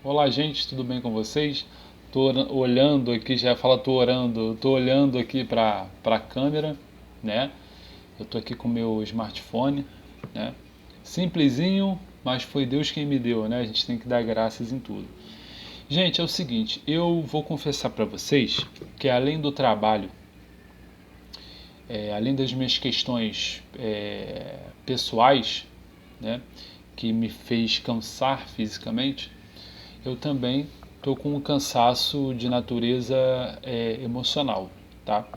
Olá, gente, tudo bem com vocês? Tô olhando aqui, já fala tô orando, tô olhando aqui para a câmera, né? Eu tô aqui com o meu smartphone, né? Simplesinho, mas foi Deus quem me deu, né? A gente tem que dar graças em tudo. Gente, é o seguinte, eu vou confessar para vocês que além do trabalho, além das minhas questões pessoais, né? Que me fez cansar fisicamente, eu também estou com um cansaço de natureza emocional, tá?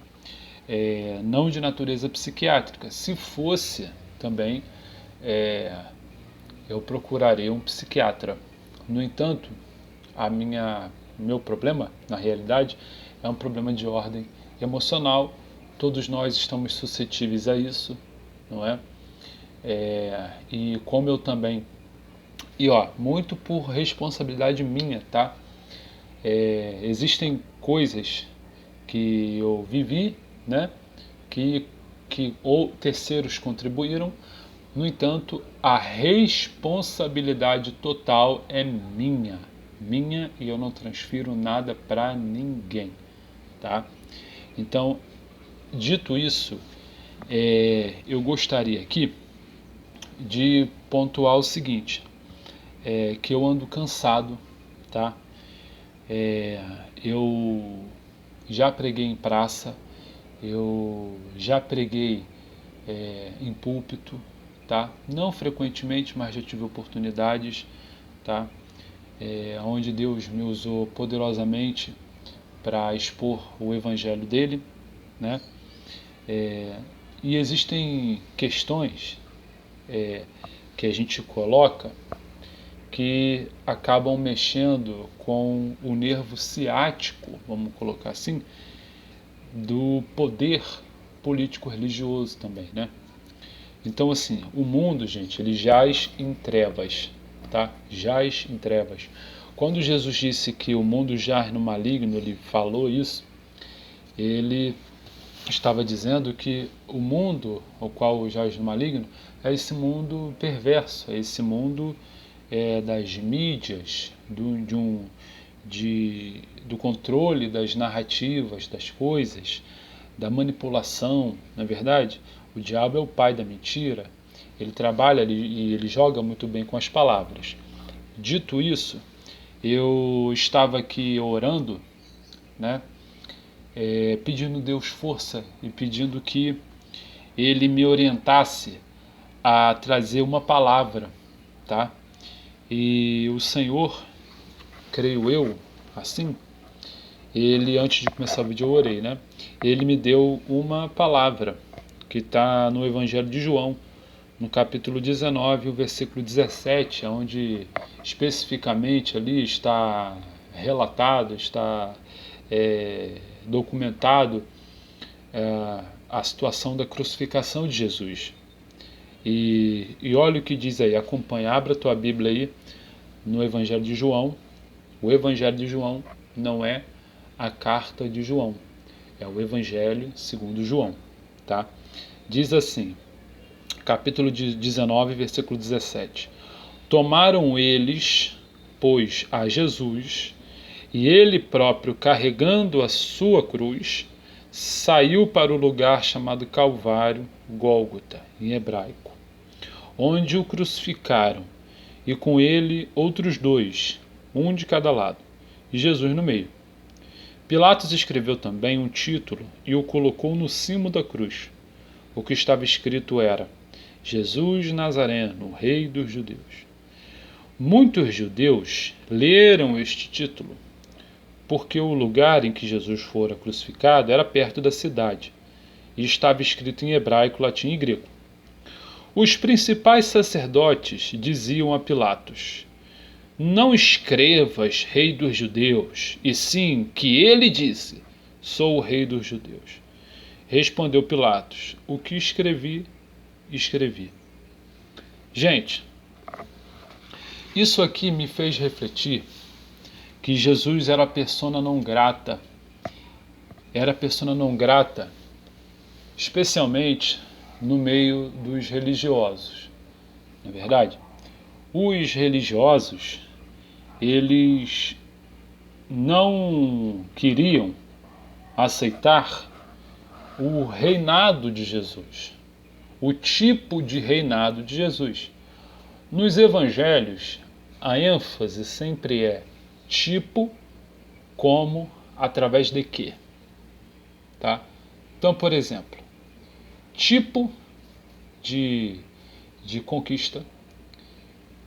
Não de natureza psiquiátrica. Se fosse também, é, eu procuraria um psiquiatra. No entanto, meu problema, na realidade, é um problema de ordem emocional. Todos nós estamos suscetíveis a isso, não é? E como eu também muito por responsabilidade minha, tá? Existem coisas que eu vivi, né? Que ou terceiros contribuíram. No entanto, a responsabilidade total é minha e eu não transfiro nada para ninguém, tá? Então, dito isso, eu gostaria aqui de pontuar o seguinte, que eu ando cansado, tá? Eu já preguei em praça, eu já preguei em púlpito, tá? Não frequentemente, mas já tive oportunidades, tá? Onde Deus me usou poderosamente para expor o evangelho dele, né? E existem questões que a gente coloca que acabam mexendo com o nervo ciático, vamos colocar assim, do poder político-religioso também, né? Então, assim, o mundo, gente, ele jaz em trevas, tá? Jaz em trevas. Quando Jesus disse que o mundo jaz no maligno, ele falou isso, ele estava dizendo que o mundo ao qual jaz no maligno é esse mundo perverso, é esse mundo das mídias, do controle das narrativas, das coisas, da manipulação, na verdade. O diabo é o pai da mentira, ele trabalha e ele joga muito bem com as palavras. Dito isso, eu estava aqui orando, né, pedindo a Deus força e pedindo que Ele me orientasse a trazer uma palavra, tá? E o Senhor, creio eu, assim, Ele, antes de começar o vídeo eu orei, né? Ele me deu uma palavra que está no Evangelho de João, no capítulo 19, o versículo 17, onde especificamente ali está relatado, está documentado a situação da crucificação de Jesus. E olha o que diz aí, acompanha, abra a tua Bíblia aí no Evangelho de João. O Evangelho de João não é a carta de João, é o Evangelho segundo João, tá? Diz assim, capítulo 19, versículo 17. Tomaram eles, pois, a Jesus, e ele próprio, carregando a sua cruz, saiu para o lugar chamado Calvário, Gólgota, em hebraico, onde o crucificaram, e com ele outros dois, um de cada lado, e Jesus no meio. Pilatos escreveu também um título e o colocou no cimo da cruz. O que estava escrito era: Jesus Nazareno, Rei dos Judeus. Muitos judeus leram este título, porque o lugar em que Jesus fora crucificado era perto da cidade, e estava escrito em hebraico, latim e grego. Os principais sacerdotes diziam a Pilatos: não escrevas Rei dos Judeus, e sim que ele disse: sou o Rei dos Judeus. Respondeu Pilatos: o que escrevi, escrevi. Gente, isso aqui me fez refletir que Jesus era a persona não grata. Era a persona não grata, especialmente no meio dos religiosos. Não é verdade? Os religiosos, eles não queriam aceitar o reinado de Jesus, o tipo de reinado de Jesus. Nos evangelhos, a ênfase sempre é tipo, como, através de quê? Tá? Então, por exemplo, tipo de conquista,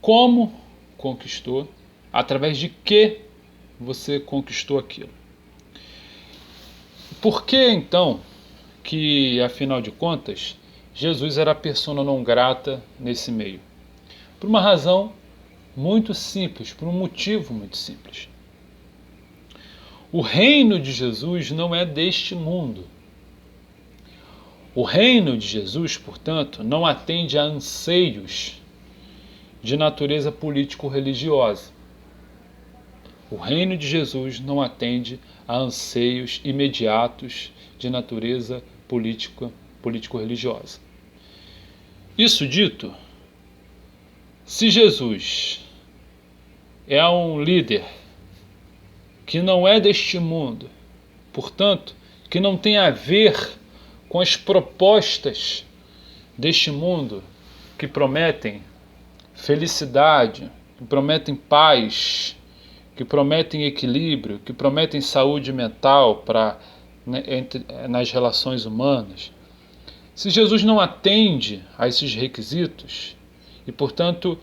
como conquistou, através de que você conquistou aquilo. Por que então que, afinal de contas, Jesus era a persona non grata nesse meio? Por uma razão muito simples, por um motivo muito simples. O reino de Jesus não é deste mundo. O reino de Jesus, portanto, não atende a anseios de natureza político-religiosa. O reino de Jesus não atende a anseios imediatos de natureza político-religiosa. Isso dito, se Jesus é um líder que não é deste mundo, portanto, que não tem a ver com as propostas deste mundo que prometem felicidade, que prometem paz, que prometem equilíbrio, que prometem saúde mental nas relações humanas. Se Jesus não atende a esses requisitos e, portanto,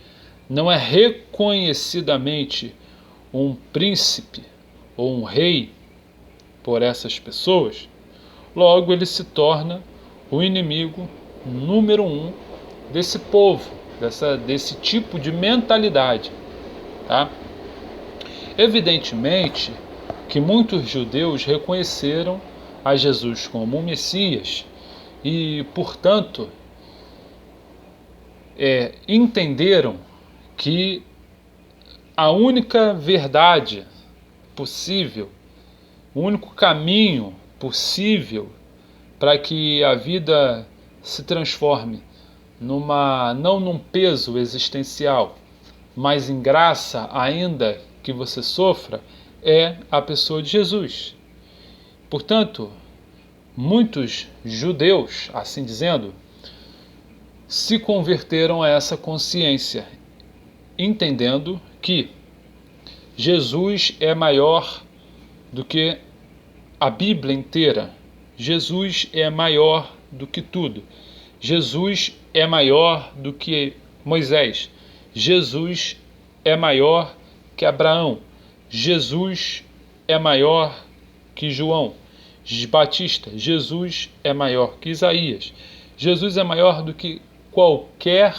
não é reconhecidamente um príncipe ou um rei por essas pessoas, logo ele se torna o inimigo número 1 desse povo, desse tipo de mentalidade. Tá? Evidentemente que muitos judeus reconheceram a Jesus como um Messias e, portanto, entenderam que a única verdade possível, o único caminho possível para que a vida se transforme não num peso existencial, mas em graça, ainda que você sofra, é a pessoa de Jesus. Portanto, muitos judeus, assim dizendo, se converteram a essa consciência, entendendo que Jesus é maior do que a Bíblia inteira. Jesus é maior do que tudo. Jesus é maior do que Moisés. Jesus é maior que Abraão. Jesus é maior que João Batista. Jesus é maior que Isaías. Jesus é maior do que qualquer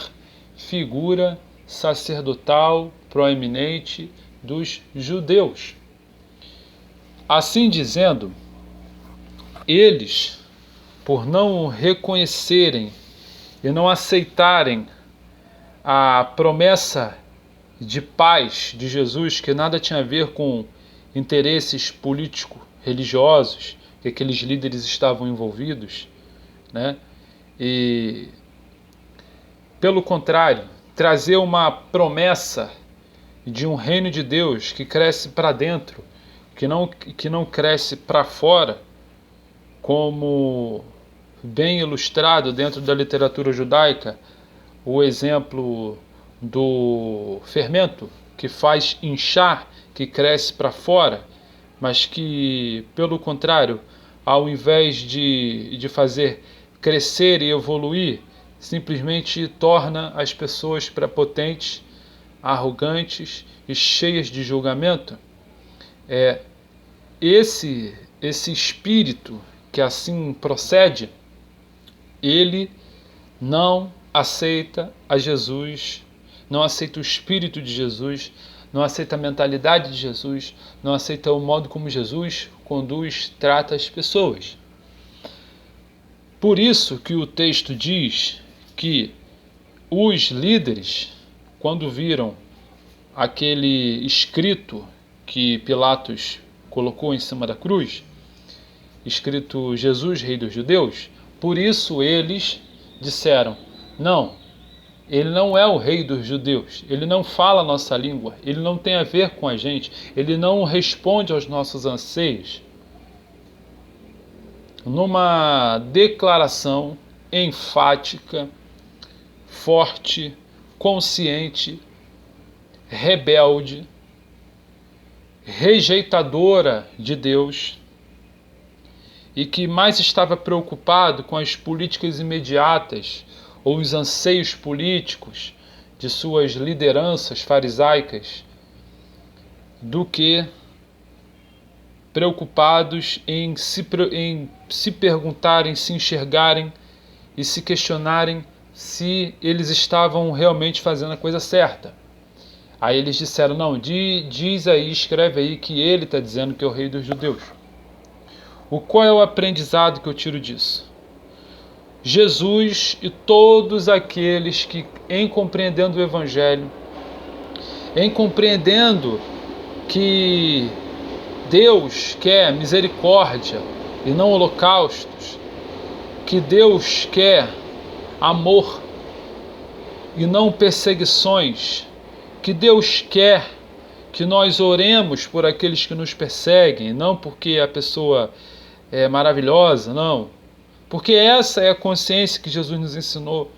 figura sacerdotal proeminente dos judeus. Assim dizendo, eles, por não reconhecerem e não aceitarem a promessa de paz de Jesus, que nada tinha a ver com interesses político-religiosos que aqueles líderes estavam envolvidos, né? E, pelo contrário, trazer uma promessa de um reino de Deus que cresce para dentro, que não cresce para fora, como bem ilustrado dentro da literatura judaica, o exemplo do fermento, que faz inchar, que cresce para fora, mas que, pelo contrário, ao invés de fazer crescer e evoluir, simplesmente torna as pessoas prepotentes, arrogantes e cheias de julgamento. Esse espírito que assim procede, ele não aceita a Jesus, não aceita o espírito de Jesus, não aceita a mentalidade de Jesus, não aceita o modo como Jesus conduz, trata as pessoas. Por isso que o texto diz que os líderes, quando viram aquele escrito que Pilatos colocou em cima da cruz, escrito Jesus, Rei dos Judeus, por isso eles disseram: não, Ele não é o rei dos judeus, ele não fala a nossa língua, ele não tem a ver com a gente, ele não responde aos nossos anseios. Numa declaração enfática, forte, consciente, rebelde, rejeitadora de Deus, e que mais estava preocupado com as políticas imediatas ou os anseios políticos de suas lideranças farisaicas do que preocupados em se perguntarem, se enxergarem e se questionarem se eles estavam realmente fazendo a coisa certa. Aí eles disseram, não, diz aí, escreve aí que ele está dizendo que é o rei dos judeus. Qual é o aprendizado que eu tiro disso? Jesus e todos aqueles que, em compreendendo o Evangelho, em compreendendo que Deus quer misericórdia e não holocaustos, que Deus quer amor e não perseguições, que Deus quer que nós oremos por aqueles que nos perseguem, não porque a pessoa é maravilhosa, não. Porque essa é a consciência que Jesus nos ensinou.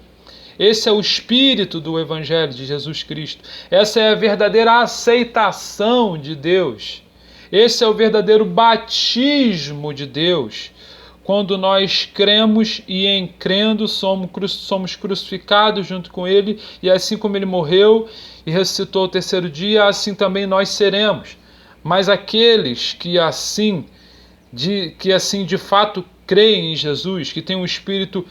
Esse é o espírito do Evangelho de Jesus Cristo. Essa é a verdadeira aceitação de Deus. Esse é o verdadeiro batismo de Deus. Quando nós cremos e em crendo somos crucificados junto com Ele, e assim como Ele morreu e ressuscitou ao terceiro dia, assim também nós seremos. Mas aqueles que assim de fato creem em Jesus, que têm um espírito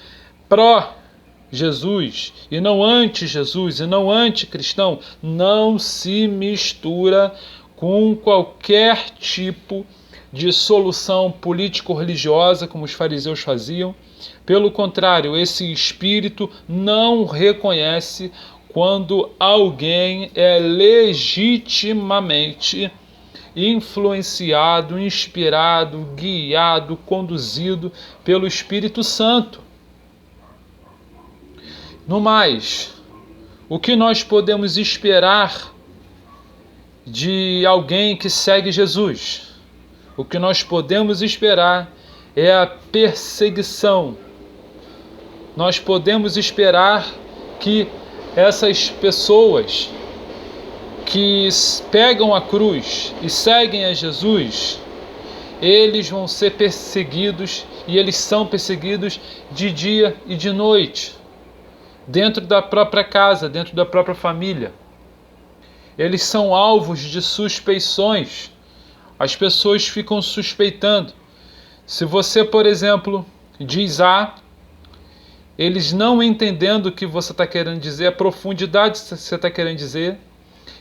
pró-Jesus e não anti-Jesus e não anticristão, não se mistura com qualquer tipo de solução político-religiosa como os fariseus faziam. Pelo contrário, esse espírito não reconhece quando alguém é legitimamente influenciado, inspirado, guiado, conduzido pelo Espírito Santo. No mais, o que nós podemos esperar de alguém que segue Jesus? O que nós podemos esperar é a perseguição. Nós podemos esperar que essas pessoas que pegam a cruz e seguem a Jesus, eles vão ser perseguidos, e eles são perseguidos de dia e de noite, dentro da própria casa, dentro da própria família. Eles são alvos de suspeições. As pessoas ficam suspeitando. Se você, por exemplo, diz A, eles não entendendo o que você está querendo dizer, a profundidade que você está querendo dizer,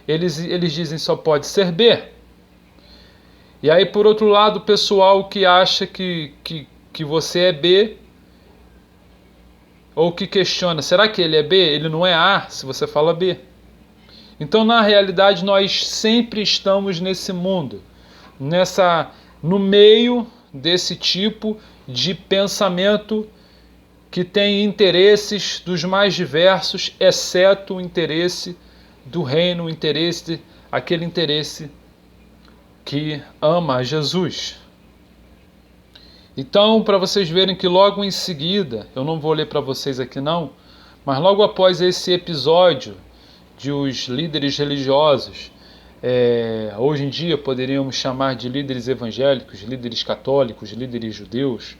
eles dizem só pode ser B. E aí, por outro lado, o pessoal que acha que você é B, ou que questiona, será que ele é B? Ele não é A se você fala B. Então, na realidade, nós sempre estamos nesse mundo, no meio desse tipo de pensamento que tem interesses dos mais diversos, exceto o interesse do reino, aquele interesse que ama Jesus. Então, para vocês verem que logo em seguida, eu não vou ler para vocês aqui não, mas logo após esse episódio de os líderes religiosos, hoje em dia poderíamos chamar de líderes evangélicos, líderes católicos, líderes judeus,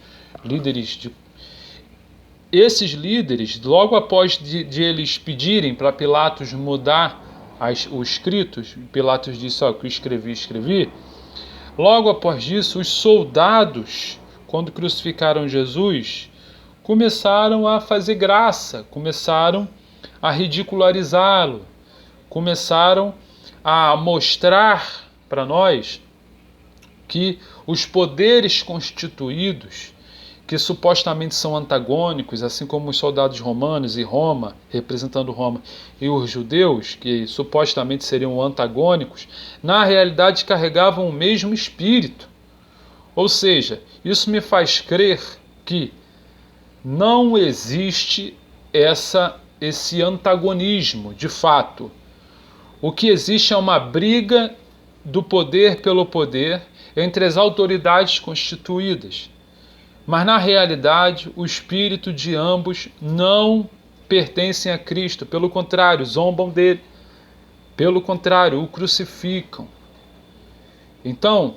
esses líderes, logo após de eles pedirem para Pilatos mudar os escritos, Pilatos disse, que eu escrevi, logo após disso, os soldados, quando crucificaram Jesus, começaram a fazer graça, começaram a ridicularizá-lo, começaram a mostrar para nós que os poderes constituídos, que supostamente são antagônicos, assim como os soldados romanos e Roma, representando Roma, e os judeus, que supostamente seriam antagônicos, na realidade carregavam o mesmo espírito. Ou seja, isso me faz crer que não existe essa esse antagonismo, de fato. O que existe é uma briga do poder pelo poder entre as autoridades constituídas. Mas, na realidade, o espírito de ambos não pertencem a Cristo. Pelo contrário, zombam dele. Pelo contrário, o crucificam. Então,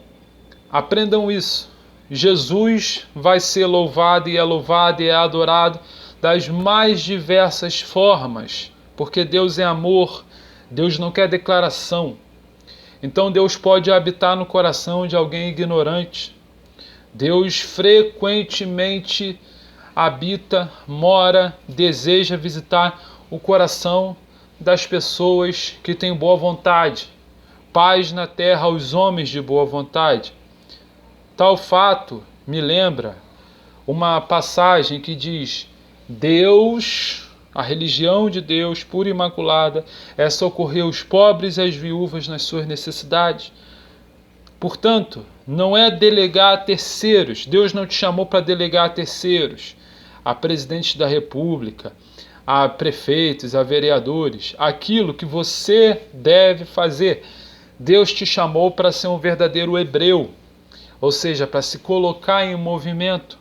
aprendam isso. Jesus vai ser louvado e é adorado das mais diversas formas, porque Deus é amor, Deus não quer declaração. Então Deus pode habitar no coração de alguém ignorante. Deus frequentemente habita, mora, deseja visitar o coração das pessoas que têm boa vontade. Paz na terra aos homens de boa vontade. Tal fato me lembra uma passagem que diz: Deus, a religião de Deus, pura e imaculada, é socorrer os pobres e as viúvas nas suas necessidades. Portanto, não é delegar a terceiros. Deus não te chamou para delegar a terceiros, a presidentes da República, a prefeitos, a vereadores, aquilo que você deve fazer. Deus te chamou para ser um verdadeiro hebreu, ou seja, para se colocar em movimento.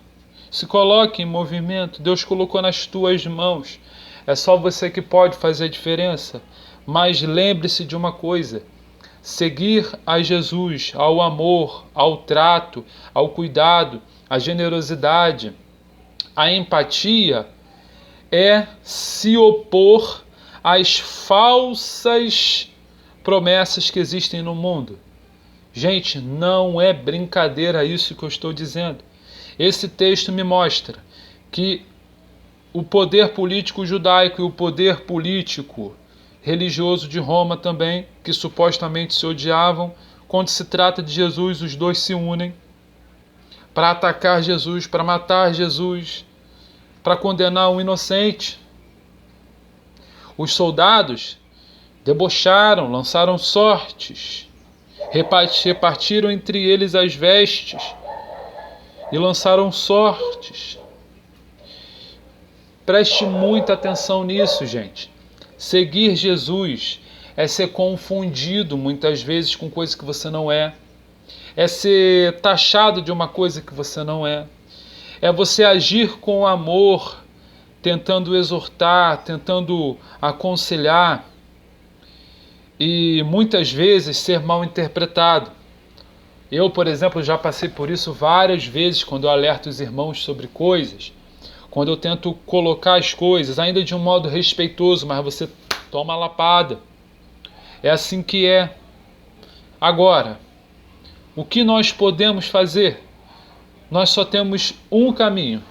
Se coloque em movimento. Deus colocou nas tuas mãos. É só você que pode fazer a diferença. Mas lembre-se de uma coisa: seguir a Jesus, ao amor, ao trato, ao cuidado, à generosidade, à empatia, é se opor às falsas promessas que existem no mundo. Gente, não é brincadeira isso que eu estou dizendo. Esse texto me mostra que o poder político judaico e o poder político religioso de Roma também, que supostamente se odiavam, quando se trata de Jesus, os dois se unem para atacar Jesus, para matar Jesus, para condenar um inocente. Os soldados debocharam, lançaram sortes, repartiram entre eles as vestes e lançaram sortes. Preste muita atenção nisso, gente. Seguir Jesus é ser confundido muitas vezes com coisa que você não é. É ser taxado de uma coisa que você não é. É você agir com amor, tentando exortar, tentando aconselhar, e muitas vezes ser mal interpretado. Eu, por exemplo, já passei por isso várias vezes quando eu alerto os irmãos sobre coisas, quando eu tento colocar as coisas, ainda de um modo respeitoso, mas você toma a lapada. É assim que é. Agora, o que nós podemos fazer? Nós só temos um caminho: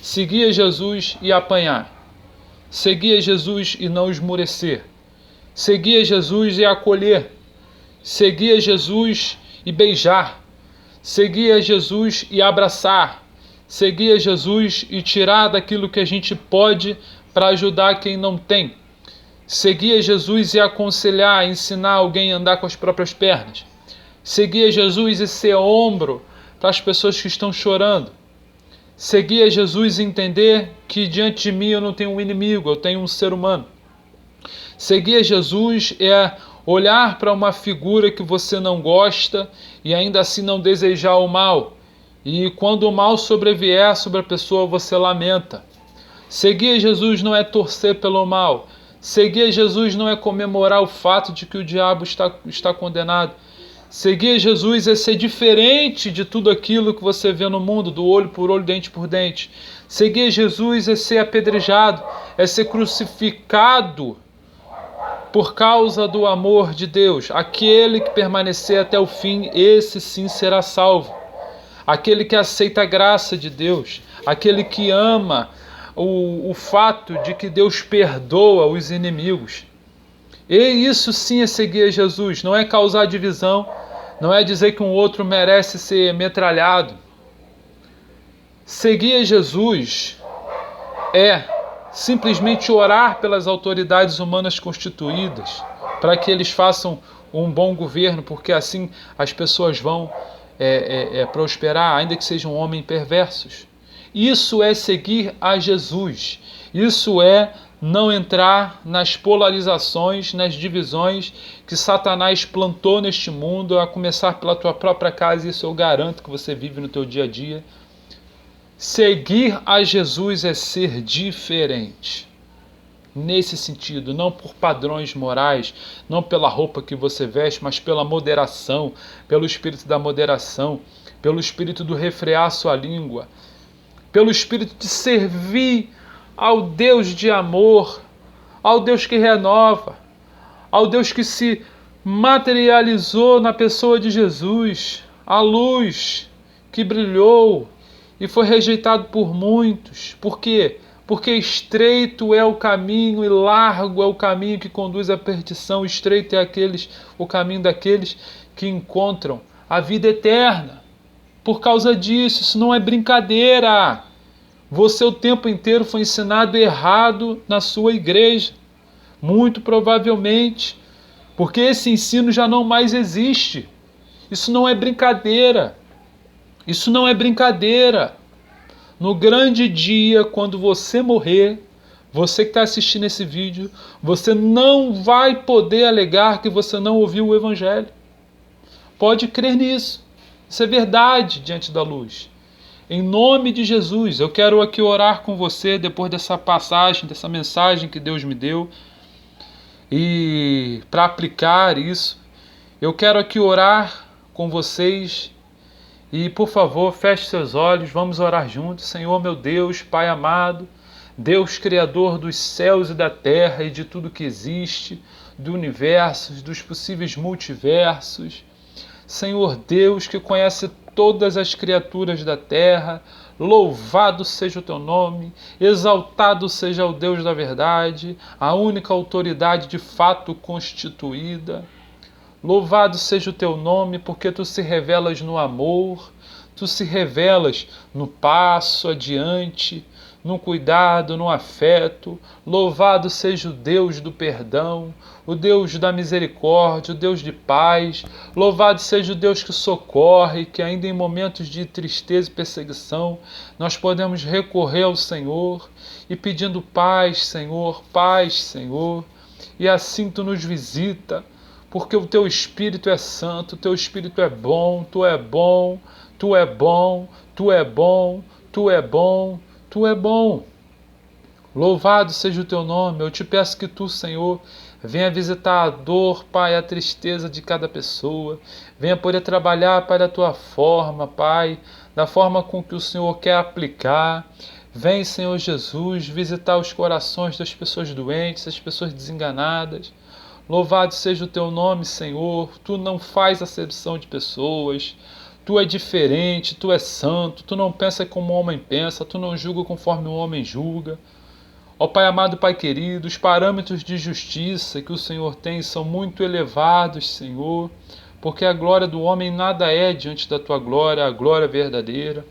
seguir a Jesus e apanhar. Seguir a Jesus e não esmurecer. Seguir a Jesus e acolher. Seguir a Jesus e beijar. Seguir a Jesus e abraçar. Seguir a Jesus e tirar daquilo que a gente pode para ajudar quem não tem. Seguir a Jesus e aconselhar, ensinar alguém a andar com as próprias pernas. Seguir a Jesus e ser ombro para as pessoas que estão chorando. Seguir a Jesus e entender que diante de mim eu não tenho um inimigo, eu tenho um ser humano. Seguir a Jesus é olhar para uma figura que você não gosta e ainda assim não desejar o mal. E quando o mal sobrevier sobre a pessoa, você lamenta. Seguir a Jesus não é torcer pelo mal. Seguir a Jesus não é comemorar o fato de que o diabo está condenado. Seguir a Jesus é ser diferente de tudo aquilo que você vê no mundo, do olho por olho, dente por dente. Seguir a Jesus é ser apedrejado, é ser crucificado por causa do amor de Deus. Aquele que permanecer até o fim, esse sim será salvo. Aquele que aceita a graça de Deus, aquele que ama o fato de que Deus perdoa os inimigos. E isso sim é seguir a Jesus, não é causar divisão, não é dizer que um outro merece ser metralhado. Seguir a Jesus é simplesmente orar pelas autoridades humanas constituídas, para que eles façam um bom governo, porque assim as pessoas vão prosperar, ainda que sejam homens perversos. Isso é seguir a Jesus. Isso é não entrar nas polarizações, nas divisões que Satanás plantou neste mundo, a começar pela tua própria casa, e isso eu garanto que você vive no teu dia a dia. Seguir a Jesus é ser diferente. Nesse sentido, não por padrões morais, não pela roupa que você veste, mas pela moderação, pelo espírito da moderação, pelo espírito do refrear sua língua, pelo espírito de servir ao Deus de amor, ao Deus que renova, ao Deus que se materializou na pessoa de Jesus, a luz que brilhou e foi rejeitado por muitos. Por quê? Porque estreito é o caminho e largo é o caminho que conduz à perdição, estreito é o caminho daqueles que encontram a vida eterna. Por causa disso, isso não é brincadeira. Você o tempo inteiro foi ensinado errado na sua igreja. Muito provavelmente, porque esse ensino já não mais existe. Isso não é brincadeira. Isso não é brincadeira. No grande dia, quando você morrer, você que está assistindo esse vídeo, você não vai poder alegar que você não ouviu o Evangelho. Pode crer nisso. Isso é verdade diante da luz. Em nome de Jesus, eu quero aqui orar com você depois dessa passagem, dessa mensagem que Deus me deu. E para aplicar isso, eu quero aqui orar com vocês. E por favor, feche seus olhos, vamos orar juntos. Senhor meu Deus, Pai amado, Deus Criador dos céus e da terra e de tudo que existe, do universo, dos possíveis multiversos. Senhor Deus, que conhece todas as criaturas da terra, louvado seja o teu nome, exaltado seja o Deus da verdade, a única autoridade de fato constituída. Louvado seja o teu nome, porque tu se revelas no amor, tu se revelas no passo adiante, no cuidado, no afeto. Louvado seja o Deus do perdão, o Deus da misericórdia, o Deus de paz. Louvado seja o Deus que socorre, que ainda em momentos de tristeza e perseguição, nós podemos recorrer ao Senhor e pedindo paz, Senhor, e assim tu nos visita. Porque o teu Espírito é santo, o teu Espírito é bom, tu é bom, tu é bom, tu é bom, tu é bom, tu é bom. Louvado seja o teu nome. Eu te peço que tu, Senhor, venha visitar a dor, Pai, a tristeza de cada pessoa. Venha poder trabalhar, Pai, da tua forma, Pai, da forma com que o Senhor quer aplicar. Vem, Senhor Jesus, visitar os corações das pessoas doentes, das pessoas desenganadas. Louvado seja o teu nome, Senhor. Tu não faz acepção de pessoas. Tu é diferente, tu é santo. Tu não pensa como o homem pensa. Tu não julga conforme o homem julga. Ó Pai amado, Pai querido, os parâmetros de justiça que o Senhor tem são muito elevados, Senhor, porque a glória do homem nada é diante da tua glória, a glória verdadeira.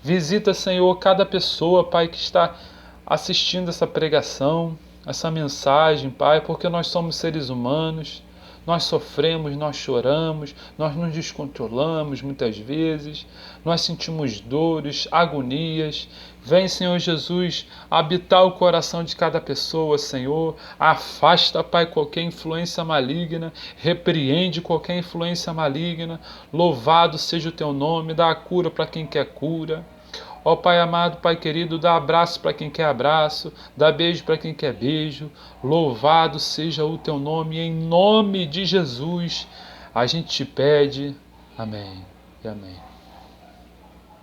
Visita, Senhor, cada pessoa, Pai, que está assistindo essa pregação, essa mensagem, Pai, porque nós somos seres humanos, nós sofremos, nós choramos, nós nos descontrolamos muitas vezes, nós sentimos dores, agonias. Vem, Senhor Jesus, habitar o coração de cada pessoa, Senhor. Afasta, Pai, qualquer influência maligna, repreende qualquer influência maligna. Louvado seja o teu nome, dá a cura para quem quer cura. Ó Pai amado, Pai querido, dá abraço para quem quer abraço, dá beijo para quem quer beijo. Louvado seja o teu nome, em nome de Jesus a gente te pede. Amém e amém.